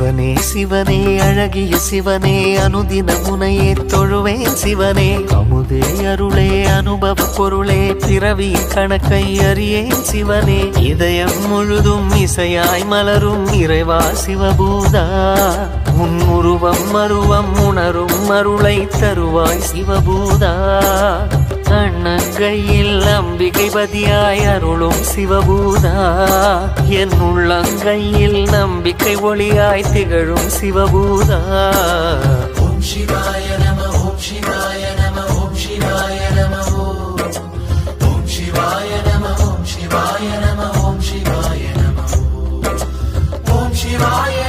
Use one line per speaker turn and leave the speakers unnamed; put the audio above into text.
சிவனே சிவனே அழகிய சிவனே அனுதின முனையே தொழுவேன் சிவனே அமுதே அருளே அனுபவ பொருளே பிறவியின் கணக்கை அறியேன் சிவனே இதயம் முழுதும் இசையாய் மலரும் இறைவா சிவபூதா உன் உருவம் மருவம் உணரும் அருளை தருவாய் சிவபூதா அண்ணங்கையில் அம்பிகை பதியாய் அருளும் சிவபூதா என் உள்ளங்கையில் நம்பிக்கை ஒளியாய் திகழும் சிவபூதா
ஓம் சிவாய நம ஓம் சிவாய நம ஓம் சிவாய நம ஓம் சிவாய நம ஓம் சிவாய நம ஓம் சிவாய நம ஓம் சிவாய